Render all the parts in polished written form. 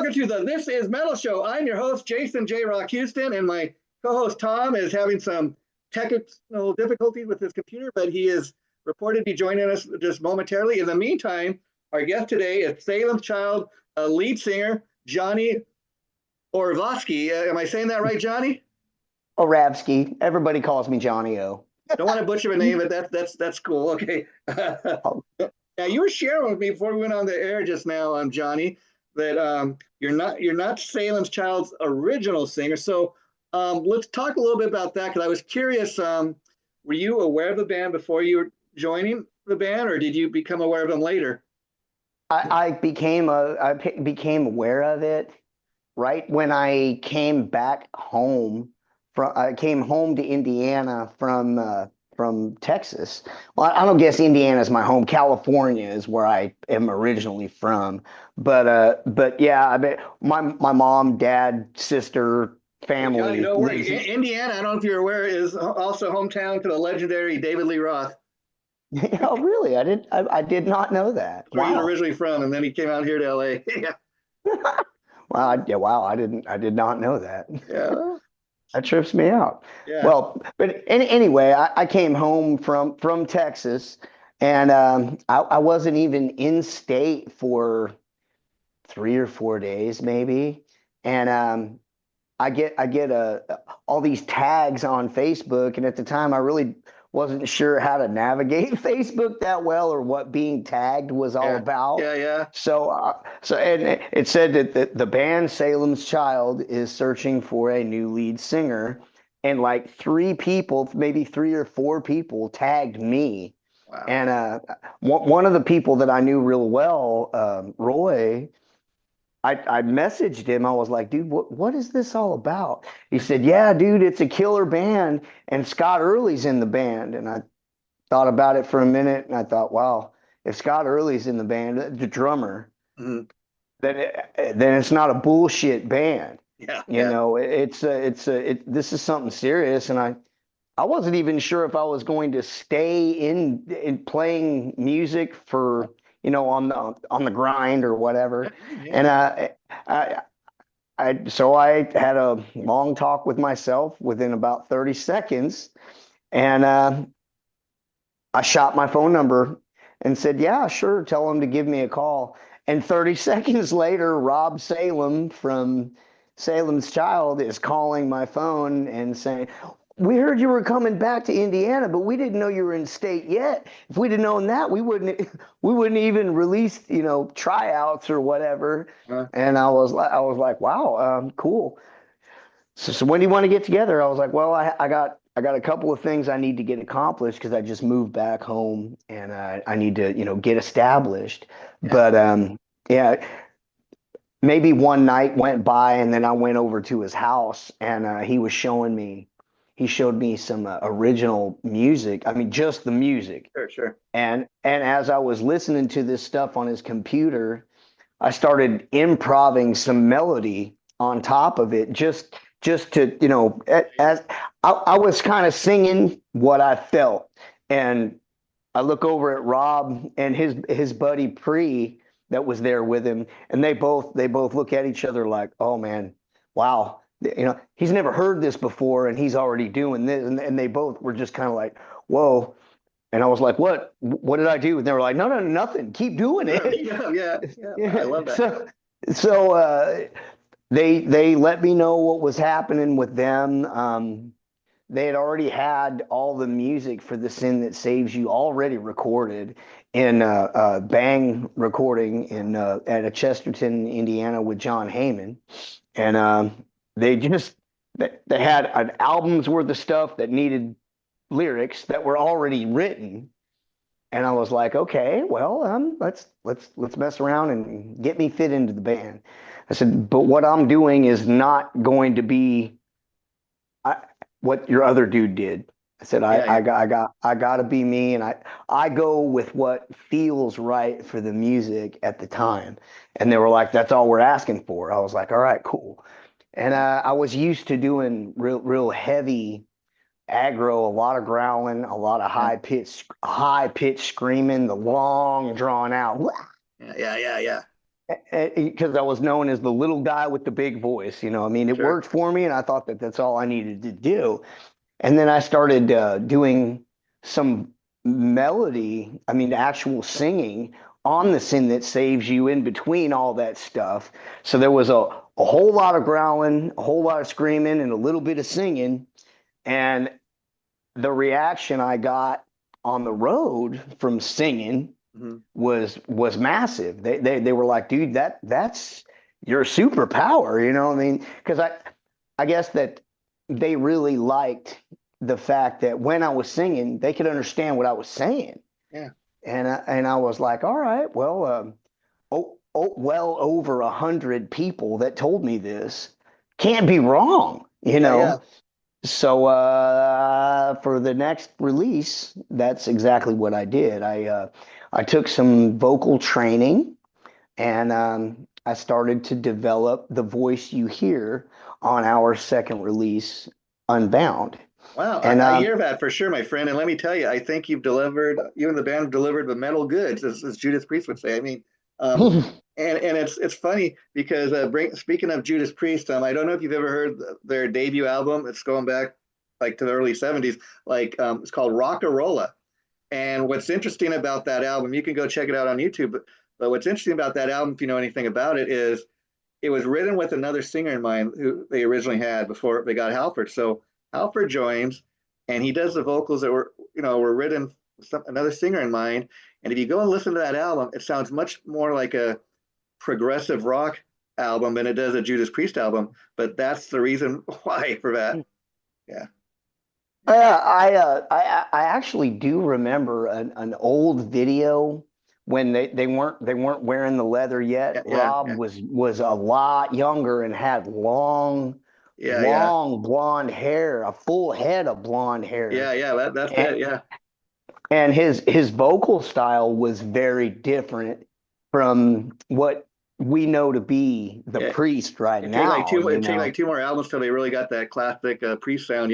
welcome to the This Is Metal Show. I'm your host, Jason JayRock Houston, and my co-host Tom is having some technical difficulties with his computer, but he is reported to be joining us just momentarily. In the meantime, our guest today is Salems Childe lead singer Johnny Oravsky. Am I saying that right, Johnny? Oravsky. Everybody calls me Johnny O. Don't want to butcher a name, but that's cool. Okay. Oh, Now you were sharing with me before we went on the air just now, Johnny, that you're not Salem's Child's original singer. So let's talk a little bit about that because I was curious. Were you aware of the band before you were joining the band, or did you become aware of them later? I became aware of it right when I came back home I came home to Indiana from Texas. Well, I don't guess Indiana is my home. California is where I am originally from. But yeah, I mean, my mom, dad, sister, Hey, Johnny, family don't worry. lives. Indiana, I don't know if you're aware, is also hometown to the legendary David Lee Roth. Oh, really? I did not know that. That's where he's Wow. originally from, and then he came out here to LA. Yeah. Wow, yeah, wow, I did not know that. Yeah. That trips me out. Yeah. Well, but anyway, I came home from Texas, and I wasn't even in state for 3 or 4 days, maybe. And I get all these tags on Facebook, and at the time, I really wasn't sure how to navigate Facebook that well or what being tagged was all Yeah. about. Yeah. Yeah. And it said that the band Salem's Child is searching for a new lead singer, and like three people, maybe 3 or 4 people, tagged me. Wow. And one of the people that I knew real well, Roy. I messaged him. I was like, dude, what is this all about? He said, yeah, dude, it's a killer band, and Scott Early's in the band. And I thought about it for a minute, and I thought, wow, if Scott Early's in the band, the drummer, Mhm. then it's not a bullshit band. Yeah. You Yeah. know, this is something serious, and I wasn't even sure if I was going to stay in playing music for, on the grind or Yeah. whatever. Yeah. And I, so I had a long talk with myself within about 30 seconds, and I shot my phone number and said, yeah, sure, tell him to give me a call. And 30 seconds later, Rob Salem from Salem's Child is calling my phone and saying, we heard you were coming back to Indiana, but we didn't know you were in state yet. If we'd have known that, we wouldn't even release, tryouts or whatever. Uh, And I was like, wow, cool. So when do you want to get together? I was like, well, I got a couple of things I need to get accomplished because I just moved back home and I need to, get established. yeah. But yeah, maybe one night went by and then I went over to his house and he showed me some original music. I mean, just the music. Sure. Sure. And as I was listening to this stuff on his computer, I started improving some melody on top of it, just to, as I was kind of singing what I felt. And I look over at Rob and his buddy Pre that was there with him, and they both look at each other like, oh man, wow. He's never heard this before and he's already doing this. And they both were just kind of like, whoa. And I was like, what did I do? And they were like, no, no, nothing. Keep doing There it. you go. Yeah. Yeah. I Yeah. love that. So they let me know what was happening with them. They had already had all the music for The Sin That Saves You already recorded in Bang recording in at a Chesterton, Indiana with John Heyman, and they just they had an album's worth of stuff that needed lyrics that were already written. And I was like, okay, well, let's mess around and get me fit into the band. I said, but what I'm doing is not going to be I, what your other dude did. I said, Yeah. Yeah. I got to be me, and I go with what feels right for the music at the time. And they were like, that's all we're asking for. I was like, all right, cool. And I was used to doing real heavy aggro, a lot of growling, a lot of Yeah. high pitched screaming, the long drawn out. Yeah. Yeah. Yeah. because I was known as the little guy with the big voice. I mean, it Sure. worked for me, and I thought that that's all I needed to do. And then I started doing some melody, I mean, actual singing on the Sin That Saves You in between all that stuff. So there was a whole lot of growling, a whole lot of screaming, and a little bit of singing. And the reaction I got on the road from singing Mhm. was massive. They were like, dude, that's your superpower, I mean, because I guess that they really liked the fact that when I was singing, they could understand what I was saying. Yeah. And I was like, all right, well, well over 100 people that told me this can't be wrong, Yeah. Yeah. So for the next release, that's exactly what I did. I took some vocal training, and I started to develop the voice you hear on our second release, Unbound. Wow, And I hear that for sure, my friend. And let me tell you, I think you and the band have delivered the metal goods, as Judas Priest would say. I mean, um, and it's funny because speaking of Judas Priest, I don't know if you've ever heard their debut album. It's going back like to the early '70s. It's called Rock-a-Rolla. And what's interesting about that album, you can go check it out on YouTube. But what's interesting about that album, if you know anything about it, is it was written with another singer in mind who they originally had before they got Halford. So Halford joins, and he does the vocals that were written with another singer in mind. And if you go and listen to that album, it sounds much more like a progressive rock album than it does a Judas Priest album. But that's the reason why for that. Yeah. I actually do remember an old video when they weren't wearing the leather yet. Yeah. Yeah. Rob Yeah. was a lot younger and had long, Yeah. Yeah. long blonde hair, a full head of blonde hair, Yeah. Yeah. That's and, it. Yeah. and his vocal style was very different from what we know to be the Yeah. Priest right It take like now. two. It take like two more albums till they really got that classic Priest sound.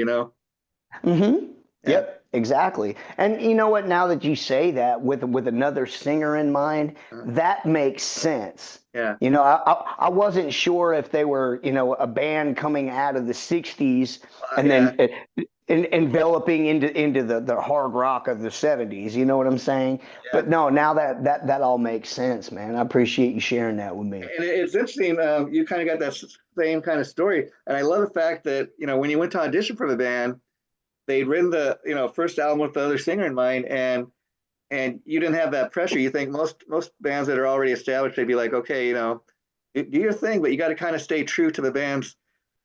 Mm-hmm. Yeah. Yep, exactly. And you know what? Now that you say that with another singer in mind, Uh, that makes sense. yeah. I wasn't sure if they were, a band coming out of the '60s and Yeah. then enveloping into the hard rock of the '70s. You know what I'm saying? Yeah. But no, now that all makes sense, man. I appreciate you sharing that with me. And it's interesting. You kind of got that same kind of story, and I love the fact that when you went to audition for the band, they'd written the first album with the other singer in mind, and you didn't have that pressure. You think most bands that are already established, they'd be like, okay, do your thing, but you got to kind of stay true to the band's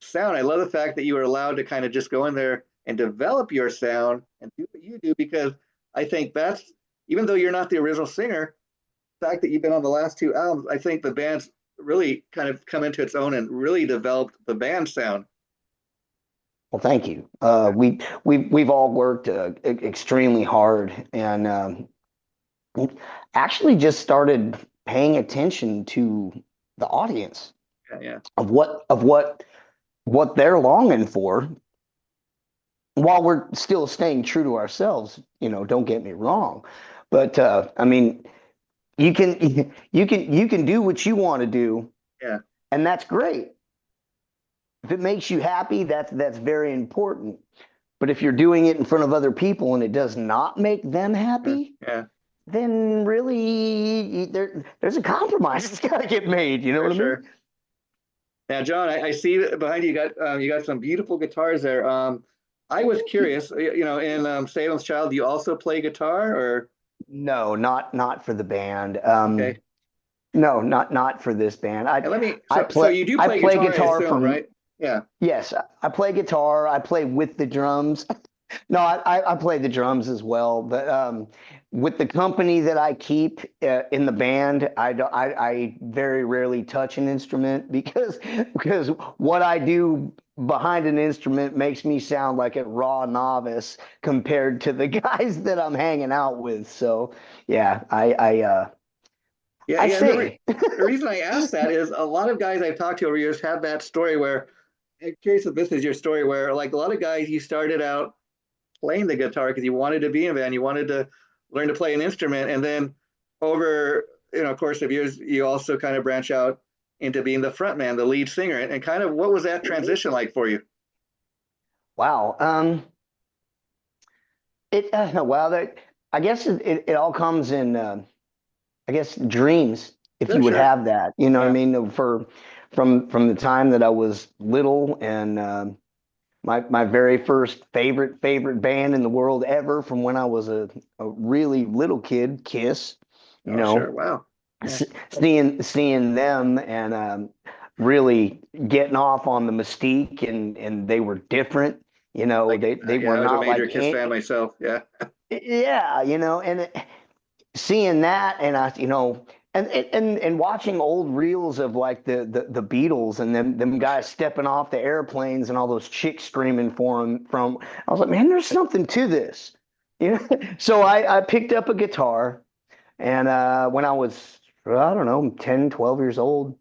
sound. I love the fact that you were allowed to kind of just go in there and develop your sound and do what you do, because I think that's, even though you're not the original singer, the fact that you've been on the last two albums, I think the band's really kind of come into its own and really developed the band sound. Well, thank you. We've all worked extremely hard, and actually just started paying attention to the audience Yeah, yeah, of what they're longing for, while we're still staying true to ourselves. Don't get me wrong, but I mean, you can you can do what you want to do, yeah, and that's great. If it makes you happy, that's very important. But if you're doing it in front of other people and it does not make them yeah, happy, yeah, then really there's a compromise that's got to get made. You know for what I mean? sure. Now, John, I see behind you got some beautiful guitars there. I was curious, in Salem's Child, do you also play guitar or? No, not for the band. Okay. No, not for this band. And let me, I so play you do I play play guitar, I guitar assume, from right? Yeah. yes, I play guitar. I play with the drums. No, I play the drums as well, but with the company that I keep in the band, I very rarely touch an instrument because what I do behind an instrument makes me sound like a raw novice compared to the guys that I'm hanging out with. So yeah, Yeah, I yeah. And sing. the reason I asked that is a lot of guys I've talked to over years have that story where, I'm curious if this is your story, where like a lot of guys, you started out playing the guitar because you wanted to be in a band, you wanted to learn to play an instrument, and then over course of years, you also kind of branch out into being the front man, the lead singer, and kind of what was that transition like for you? Wow. Well, that I guess it all comes in, I guess, dreams, if Sure, you would sure. have that. You know what I Yeah. mean? From the time that I was little, and my very first favorite band in the world ever, from when I was a really little kid, Kiss. You Oh, sure. know, Wow. Yeah. seeing them, and really getting off on the mystique, and they were different. You know, Like, they yeah, were I was a not major like Kiss fan myself. Yeah. yeah, and seeing that, and and watching old reels of like the Beatles, and them Oh, guys sure. stepping off the airplanes, and all those chicks screaming for them from, I was like, man, there's something to this. So I picked up a guitar, and when I was, I don't know, 10, 12 years old,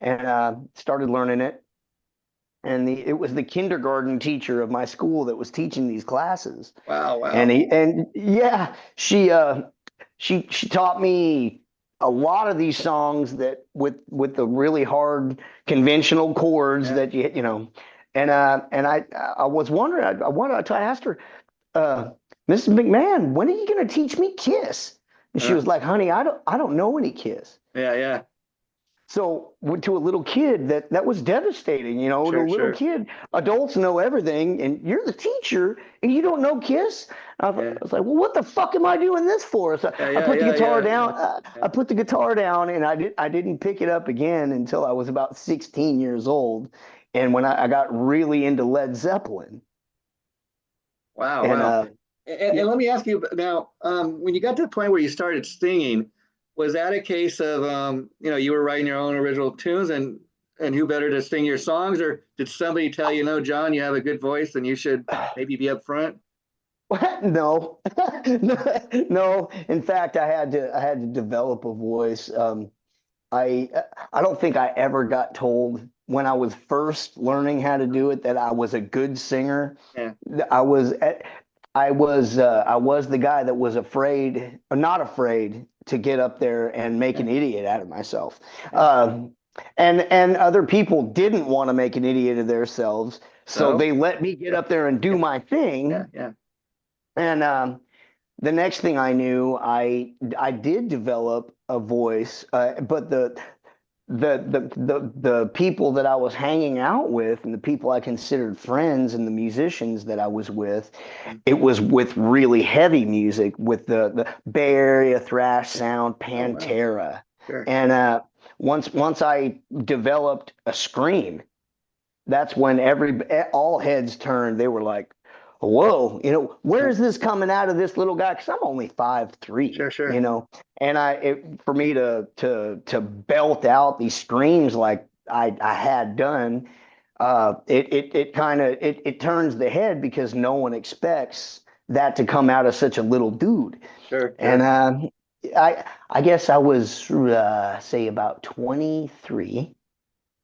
and started learning it. And it was the kindergarten teacher of my school that was teaching these classes. Wow. And Wow. yeah, she taught me a lot of these songs, that with the really hard conventional chords Yeah. that and I was wondering, I wanted to ask her, uh Mrs. McMahon, when are you going to teach me Kiss? And she Uh, was like, honey, I don't know any Kiss. yeah. Yeah. So to a little kid, that was devastating. To a Sure. little Sure. kid, adults know everything, and you're the teacher, and you don't know Kiss. Yeah. Was like, well, what the fuck am I doing this for? So Yeah. I Yeah. put the Yeah. guitar Yeah. Yeah. down. Yeah. I put the guitar down, and I didn't pick it up again until I was about 16 years old, and when I got really into Led Zeppelin, Wow. and Wow. And let me ask you now, when you got to the point where you started singing, was that a case of, you were writing your own original tunes and who better to sing your songs, or did somebody tell you, no, John, you have a good voice and you should yeah. maybe be up front? No, no. In fact, I had to develop a voice. I I don't think I ever got told when I was first learning how to do it that I was a good singer. Yeah. I was I was the guy that was afraid, or not afraid, to get up there and make Yeah. an idiot out of myself. Yeah. And other people didn't want to make an idiot of themselves, so So, they let me get up there and do my yeah. thing. Yeah. And the next thing I knew, I did develop a voice, but the people that I was hanging out with, and the people I considered friends, and the musicians that I was with, Mm. it was with really heavy music, with the Bay Area thrash sound, Oh, wow. Pantera. Sure. And once I developed a scream, that's when all heads turned. They were like, whoa, where Yeah. is this coming out of this little guy? Because I'm only 5'3", Sure. Sure. and for me to belt out these screams like I had done, it kind of it turns the head, because no one expects that to come out of such a little dude. Sure. And Sure. I guess I was, say, about 23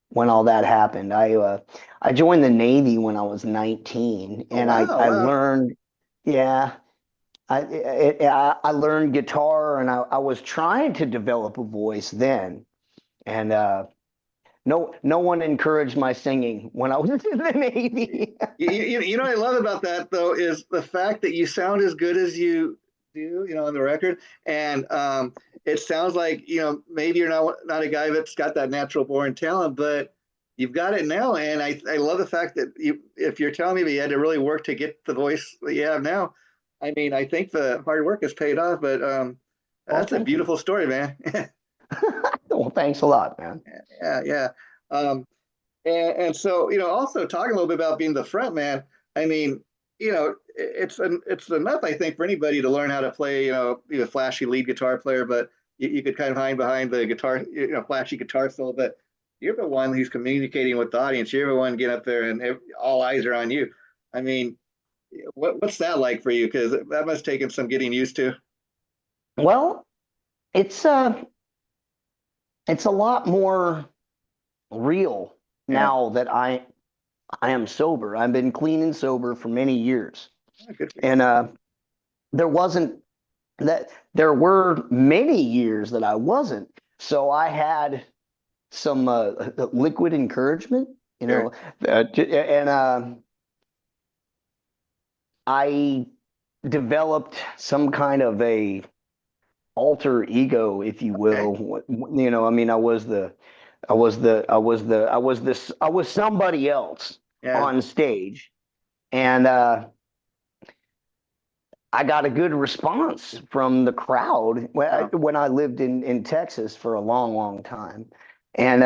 when all that happened. I joined the Navy when I was 19, Oh, and wow. I Wow. learned, yeah, I learned guitar, and I was trying to develop a voice then, and no one encouraged my singing when I was in the Navy. You know what I love about that though is the fact that you sound as good as you do, on the record, and it sounds like maybe you're not a guy that's got that natural born talent, but you've got it now, and I love the fact that if you're telling me that you had to really work to get the voice that you have now, I mean I think the hard work has paid off, but Oh, that's a thank you. beautiful story, man. Well, thanks a lot, man. Yeah, yeah. Um, and so, also talking a little bit about being the front man, I mean, it's enough, I think, for anybody to learn how to play, be a flashy lead guitar player, but you could kind of hide behind the guitar, flashy guitar solo, but you're the one who's communicating with the audience. You're the one getting up there and all eyes are on you. I mean, what's that like for you? Because that must have taken some getting used to. Well, it's it's a lot more real Yeah. now that I am sober. I've been clean and sober for many years. Good for you. And there wasn't that there were many years that I wasn't. So I had some liquid encouragement, Sure. and I developed some kind of a alter ego, if you Okay. will. I mean, I was somebody else Yeah. on stage, and I got a good response from the crowd Wow. when I lived in Texas for a long, long time. And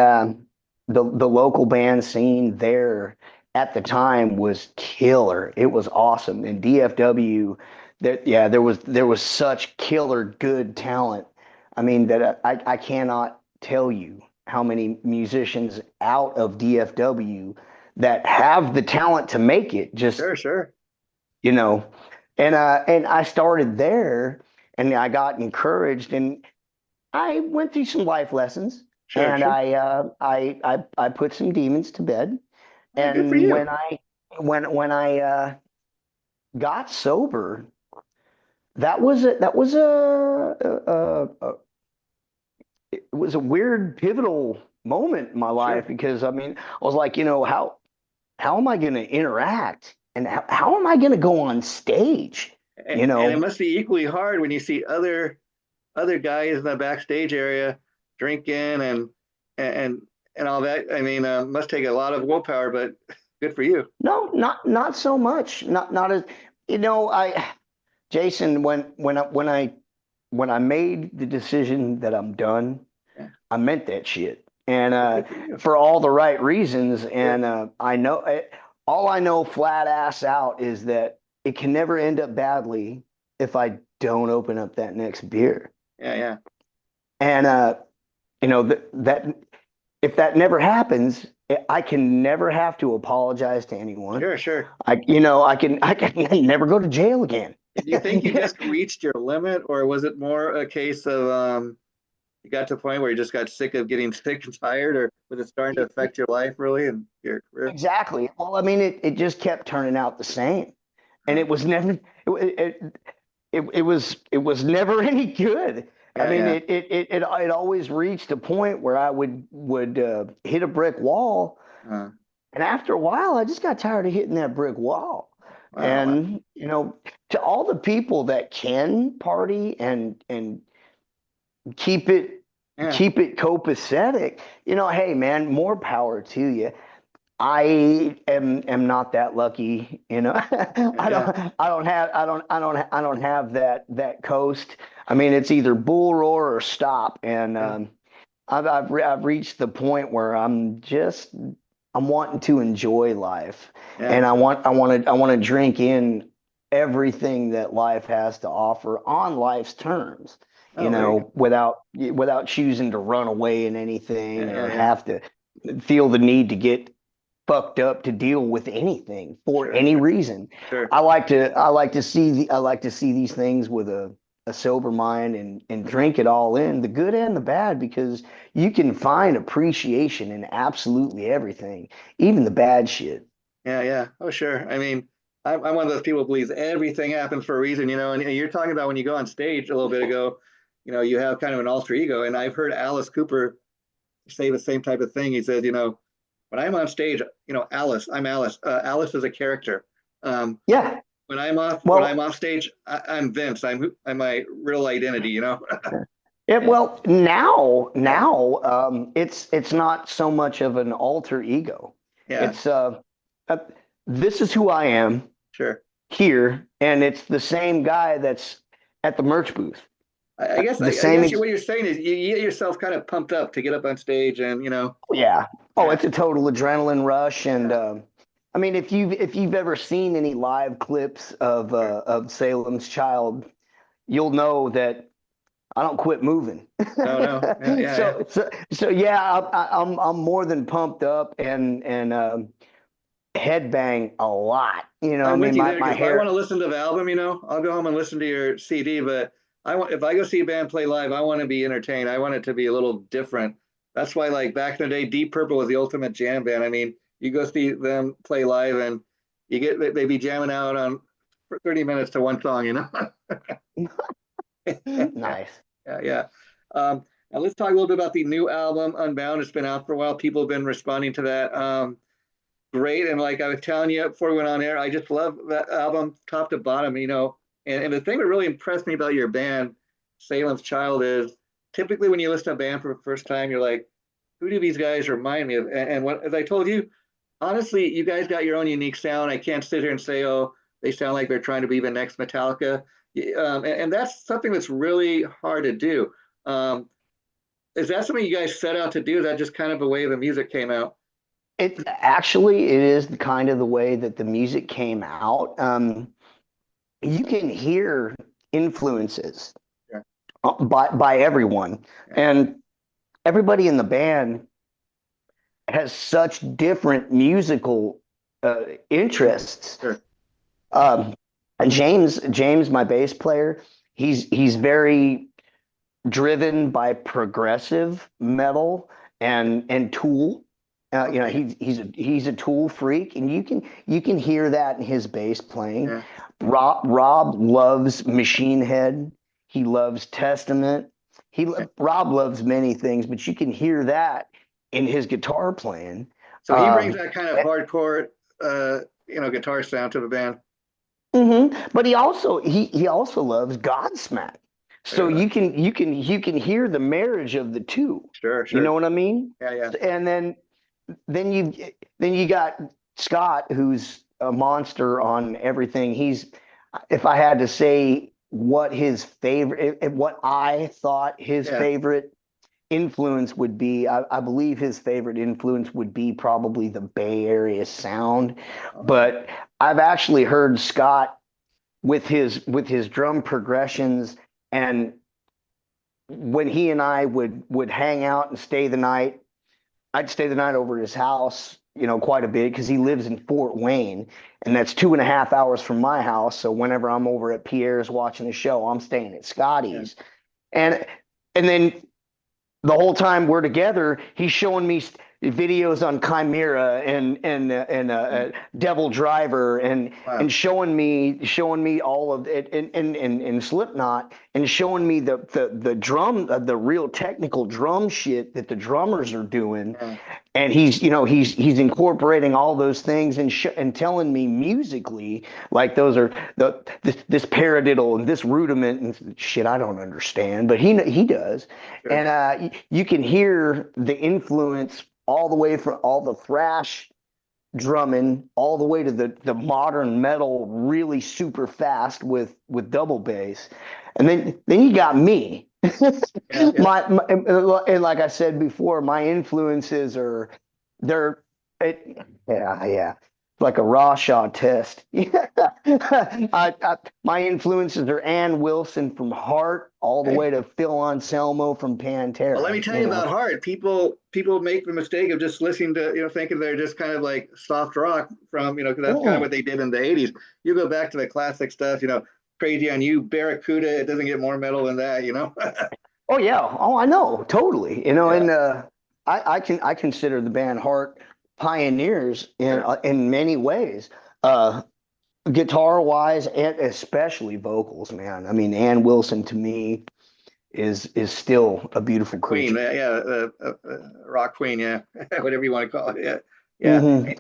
the local band scene there at the time was killer. It was awesome. In DFW, there was such killer good talent. I mean that I cannot tell you how many musicians out of DFW that have the talent to make it, just Sure. Sure. you know and I started there, and I got encouraged, and I went through some life lessons, Sure. and Sure. I put some demons to bed. Hey, good for And you. when I got sober, that was a it was a weird pivotal moment in my life, Sure. because I mean, I was like, how am I going to interact, and how am I going to go on stage, you And it know must be equally hard when you see other guys in the backstage area drinking and and all that. I mean, must take a lot of willpower, but good for you. No, not so much. Not as I Jason, when I made the decision that I'm done, Yeah. I meant that shit. And Well, good for you. for all the right reasons. Sure. And all I know flat ass out is that it can never end up badly if I don't open up that next beer. Yeah. Yeah. And that if that never happens, I can never have to apologize to anyone. Sure. Sure. I can never go to jail again. Do you think you just reached your limit, or was it more a case of you got to a point where you just got sick of getting sick and tired, or was it starting to affect your life really and your career? Exactly. Well, I mean, it just kept turning out the same, and Uh, it was never it was never any good. I yeah. mean, Yeah. it always reached a point where I would hit a brick wall, Uh, and after a while, I just got tired of hitting that brick wall. wow. Wow. And to all the people that can party and keep it Yeah. keep it copacetic, hey man, more power to you. I am not that lucky, Yeah. Yeah. I don't have that coast. I mean, it's either bull roar or stop, and Yeah. I've reached the point where I'm wanting to enjoy life, Yeah. and I want to drink in everything that life has to offer on life's terms, Oh, very good. without choosing to run away in anything, Yeah. Yeah. or Yeah. have to feel the need to get fucked up to deal with anything for Sure. any Sure. reason. Sure. I like to see these things with a sober mind, and drink it all in, the good and the bad, because you can find appreciation in absolutely everything, even the bad shit. Yeah. Yeah. Oh, sure. I mean, I'm one of those people who believes everything happens for a reason, and you're talking about when you go on stage a little bit ago, you have kind of an alter ego. And I've heard Alice Cooper say the same type of thing. He says, when I'm on stage, Alice, I'm Alice. Alice is a character. Um, Yeah. when Well, I'm off stage, I'm Vince. I'm my real identity. And yeah, it's not so much of an alter ego. yeah, It's uh this is who I am sure. here, and it's the same guy that's at the merch booth. I guess The I same guess ex what you're saying is you get yourself kind of pumped up to get up on stage, and Yeah. Oh, yeah, it's a total adrenaline rush, and yeah, I mean, if you've ever seen any live clips sure. of Salem's Child, you'll know that I don't quit moving. No, no, yeah, yeah, yeah. So yeah, I'm more than pumped up, and headbang a lot. I I'm with mean, you there my because if I want hair. to listen to the album, I'll go home and listen to your CD. But if I go see a band play live, I want to be entertained. I want it to be a little different. That's why, like back in the day, Deep Purple was the ultimate jam band. I mean, you go see them play live, and they be jamming out on for 30 minutes to one song. Nice. Yeah, yeah. Now let's talk a little bit about the new album, Unbound. It's been out for a while. People have been responding to that. Great. And like I was telling you before we went on air, I just love that album top to bottom, And the thing that really impressed me about your band, Salem's Child, is typically when you listen to a band for the first time, you're like, who do these guys remind me of? And what, as I told you, honestly, you guys got your own unique sound. I can't sit here and say, oh, they sound like they're trying to be the next Metallica. And that's something that's really hard to do. Is that something you guys set out to do? Is that just kind of the way the music came out? It is the kind of the way that the music came out. You can hear influences Yeah. by everyone, and everybody in the band has such different musical interests. Sure. And James, my bass player, he's very driven by progressive metal and Tool. He's a Tool freak, and you can hear that in his bass playing. Yeah. Rob loves Machine Head. He loves Testament. Rob loves many things, but you can hear that in his guitar playing. So he brings that kind of hardcore, guitar sound to the band. But he also loves Godsmack. So you can hear the marriage of the two. Sure. You know what I mean? Yeah. And then you got Scott, who's a monster on everything. If I had to say what I thought his favorite influence would be, I believe his favorite influence would be probably the Bay Area sound. But I've actually heard Scott with his drum progressions, and when he and I would hang out and stay the night, I'd stay the night over at his house, quite a bit, because he lives in Fort Wayne, and that's 2.5 hours from my house. So whenever I'm over at Pierre's watching a show, I'm staying at Scotty's. And then the whole time we're together, he's showing me videos on Chimera and Devil Driver and showing me all of it and Slipknot, and showing me the drum, the real technical drum shit that the drummers are doing. And he's incorporating all those things and telling me musically, like, those are this paradiddle and this rudiment and shit I don't understand, but he does. Sure. And you can hear the influence all the way from all the thrash drumming all the way to the modern metal, really super fast with double bass. And then you got me. My and like I said before, my influences like a Rorschach test. My influences are Ann Wilson from Heart all the way to Phil Anselmo from Pantera. Well, let me tell you about Heart. People make the mistake of just listening to, thinking they're just kind of like soft rock from, because that's kind of what they did in the 80s. You go back to the classic stuff, Crazy on You, Barracuda, it doesn't get more metal than that, Oh yeah. Oh, I know. Totally. And I consider the band Heart pioneers in many ways, guitar wise, and especially vocals, man. I mean, Ann Wilson to me is still a beautiful queen. Rock queen, whatever you want to call it. And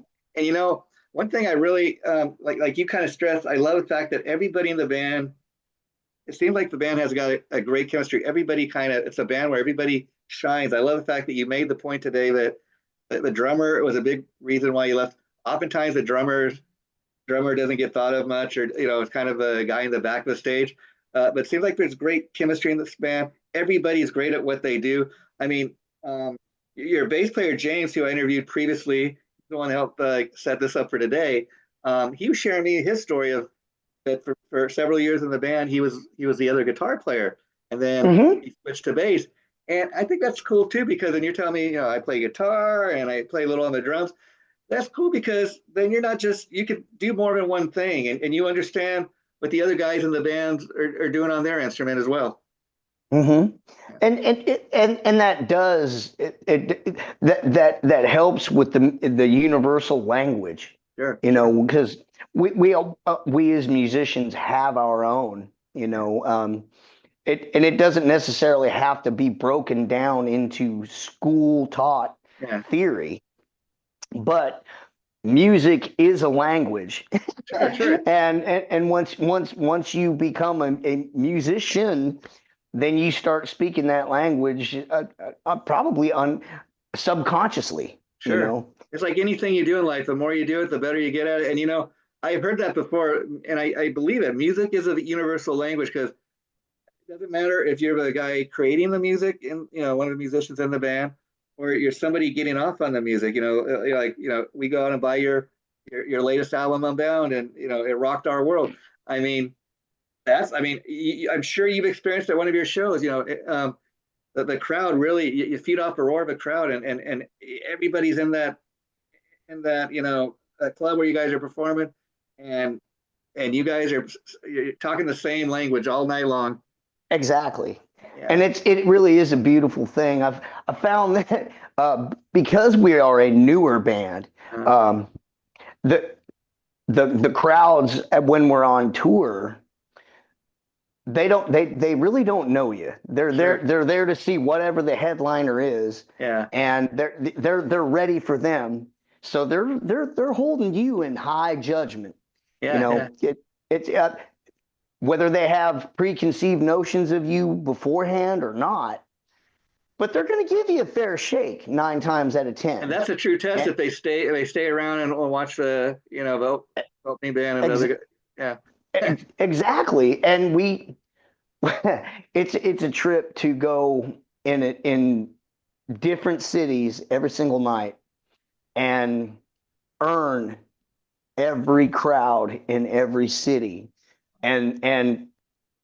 one thing I really like you kind of stressed, I love the fact that everybody in the band, it seems like the band has got a great chemistry. Everybody it's a band where everybody shines. I love the fact that you made the point today that the drummer was a big reason why you left. Oftentimes the drummer doesn't get thought of much, or it's kind of a guy in the back of the stage. But it seems like there's great chemistry in this band. Everybody's great at what they do. I mean, your bass player James, who I interviewed previously, the one who helped set this up for today, he was sharing me his story of that for several years in the band, he was the other guitar player, and then he switched to bass. And I think that's cool too, because then you're telling me, I play guitar and I play a little on the drums. That's cool, because then you're not just, you can do more than one thing, and you understand what the other guys in the band are doing on their instrument as well. And that does that helps with the universal language. Sure. Because we as musicians have our own, it doesn't necessarily have to be broken down into school taught Yeah, theory, but music is a language. sure, sure. And once you become a musician, then you start speaking that language, probably subconsciously, you Sure. know. It's like anything you do in life, the more you do it, the better you get at it. And I've heard that before, and I believe it. Music is a universal language because it doesn't matter if you're the guy creating the music and one of the musicians in the band, or you're somebody getting off on the music. We go out and buy your latest album Unbound, and it rocked our world. I mean, I'm sure you've experienced at one of your shows. The crowd really, you feed off the roar of a crowd, and everybody's in that a club where you guys are performing, and you guys you're talking the same language all night long. Exactly. And Yeah. it really is a beautiful thing. I found that because we are a newer band, Uh, um, the the crowds when we're on tour, they really don't know you. sure. They're there to see whatever the headliner is, Yeah. and they're ready for them. So they're holding you in high judgment. You Yeah. Yeah. know, it's whether they have preconceived notions of you beforehand or not, but they're going to give you a fair shake 9 times out of And 10. that's a true test And if they stay around and watch the opening band and ex- other. Yeah. exactly. And it's a trip to go in different cities every single night and earn every crowd in every city, and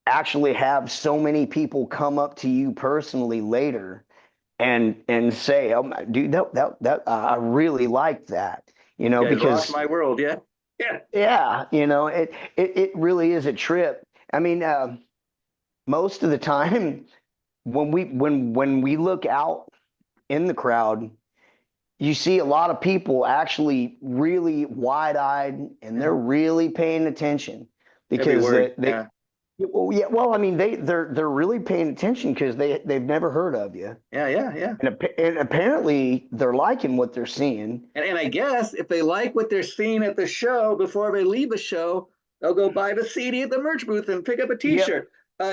actually have so many people come up to you personally later and say, "Oh, dude, that I really like that," You guys rocked because my world. Yeah. Yeah. yeah, it really is a trip. I mean, most of the time when we look out in the crowd, you see a lot of people actually really wide-eyed, and they're really paying attention Every because word. Yeah. well, yeah, well, I mean, they're really paying attention because they've never heard of you, Yeah. Yeah. Yeah. and apparently they're liking what they're seeing. And I guess if they like what they're seeing at the show before they leave the show, they'll go buy the CD at the merch booth and pick up a Yep, T-shirt.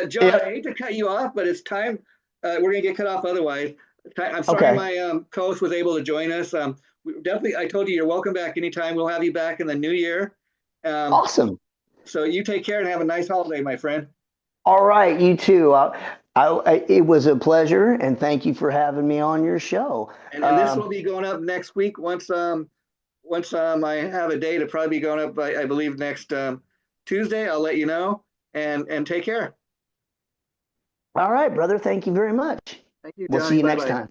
John, I yep. hate to cut you off, but it's time. We're gonna get cut off otherwise. I'm sorry Okay, my co-host was able to join us. Definitely, I told you you're welcome back anytime. We'll have you back in the new year. Um, awesome. so you take care and have a nice holiday, my friend. All right, you too. It was a pleasure, and thank you for having me on your show. And this will be going up next week once I have a date. It'll probably be going up I believe next Tuesday. I'll let you know and take care. All right, brother. Thank you very much. Thank you, We'll see Johnny. you Bye next bye. time.